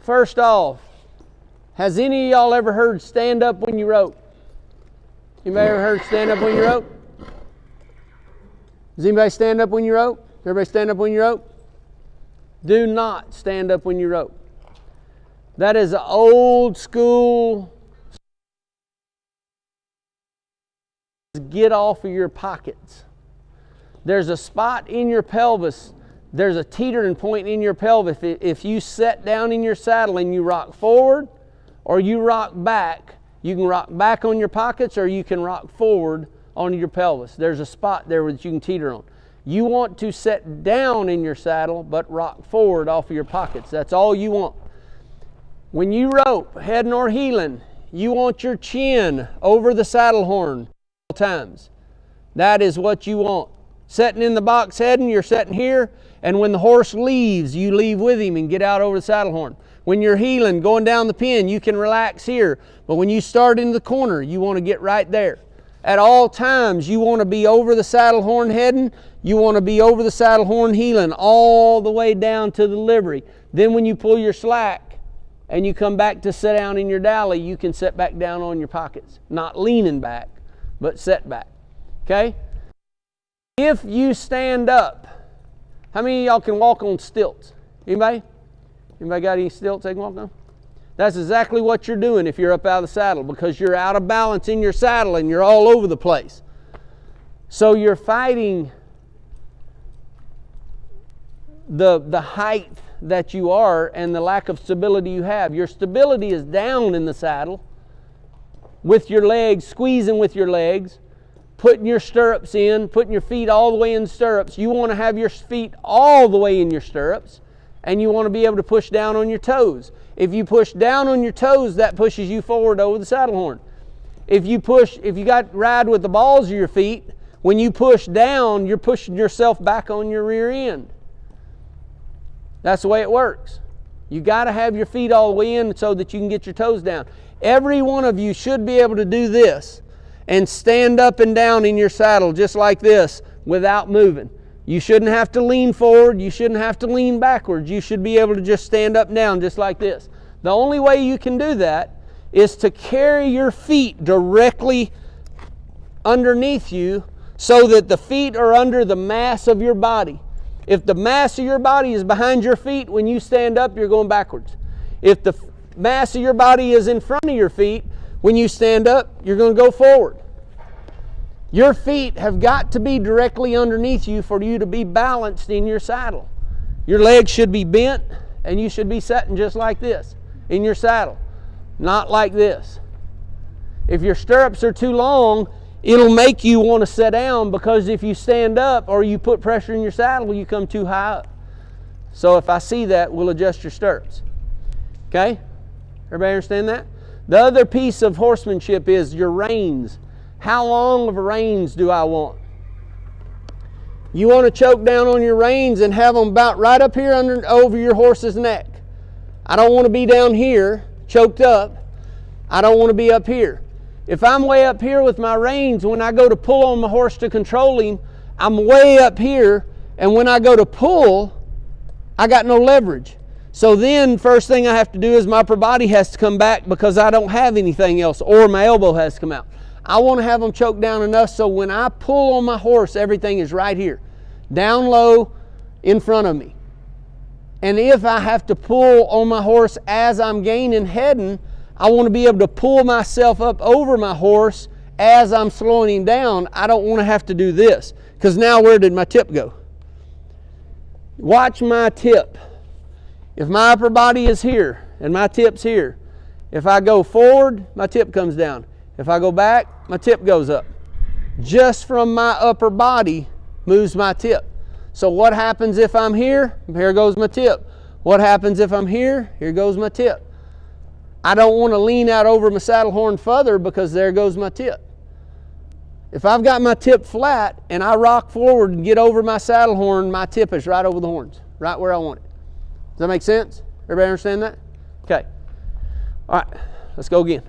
First off, has any of y'all ever heard stand up when you rope? Anybody ever heard stand up when you rope? Does anybody stand up when you rope? Everybody stand up when you rope? Do not stand up when you rope. That is an old school. Get off of your pockets. There's a spot in your pelvis. There's a teetering point in your pelvis. If you sit down in your saddle and you rock forward or you rock back, you can rock back on your pockets or you can rock forward on your pelvis. There's a spot there that you can teeter on. You want to sit down in your saddle but rock forward off of your pockets. That's all you want. When you rope, heading or heeling, you want your chin over the saddle horn all times. That is what you want. Sitting in the box heading, you're sitting here, and when the horse leaves, you leave with him and get out over the saddle horn. When you're heeling, going down the pin, you can relax here, but when you start in the corner, you want to get right there. At all times, you want to be over the saddle horn heading, you want to be over the saddle horn heeling all the way down to the livery. Then when you pull your slack and you come back to sit down in your dally, you can sit back down on your pockets. Not leaning back, but set back. Okay? If you stand up, how many of y'all can walk on stilts? Anybody? Anybody got any stilts they can walk on? That's exactly what you're doing if you're up out of the saddle, because you're out of balance in your saddle and you're all over the place. So you're fighting the height that you are and the lack of stability you have. Your stability is down in the saddle with your legs, squeezing with your legs, putting your stirrups in, putting your feet all the way in stirrups. You want to have your feet all the way in your stirrups, and you want to be able to push down on your toes. If you push down on your toes, that pushes you forward over the saddle horn. If you got ride with the balls of your feet, when you push down, you're pushing yourself back on your rear end. That's the way it works. You got to have your feet all the way in so that you can get your toes down. Every one of you should be able to do this and stand up and down in your saddle just like this without moving. You shouldn't have to lean forward. You shouldn't have to lean backwards. You should be able to just stand up and down just like this. The only way you can do that is to carry your feet directly underneath you so that the feet are under the mass of your body. If the mass of your body is behind your feet, when you stand up, you're going backwards. If the mass of your body is in front of your feet, when you stand up, you're going to go forward. Your feet have got to be directly underneath you for you to be balanced in your saddle. Your legs should be bent, and you should be sitting just like this in your saddle, not like this. If your stirrups are too long, it'll make you want to sit down, because if you stand up or you put pressure in your saddle, you come too high up. So if I see that, we'll adjust your stirrups. Okay? Everybody understand that? The other piece of horsemanship is your reins. How long of reins do I want? You want to choke down on your reins and have them about right up here over your horse's neck. I don't want to be down here choked up. I don't want to be up here. If I'm way up here with my reins, when I go to pull on my horse to control him, I'm way up here, and when I go to pull, I got no leverage. So then first thing I have to do is my upper body has to come back because I don't have anything else, or my elbow has to come out. I want to have them choked down enough so when I pull on my horse, everything is right here, down low in front of me. And if I have to pull on my horse as I'm gaining heading, I want to be able to pull myself up over my horse as I'm slowing him down. I don't want to have to do this, because now where did my tip go? Watch my tip. If my upper body is here and my tip's here, if I go forward, my tip comes down. If I go back, my tip goes up. Just from my upper body moves my tip. So what happens if I'm here? Here goes my tip. What happens if I'm here? Here goes my tip. I don't want to lean out over my saddle horn further because there goes my tip. If I've got my tip flat and I rock forward and get over my saddle horn, my tip is right over the horns, right where I want it. Does that make sense? Everybody understand that? Okay. All right, let's go again.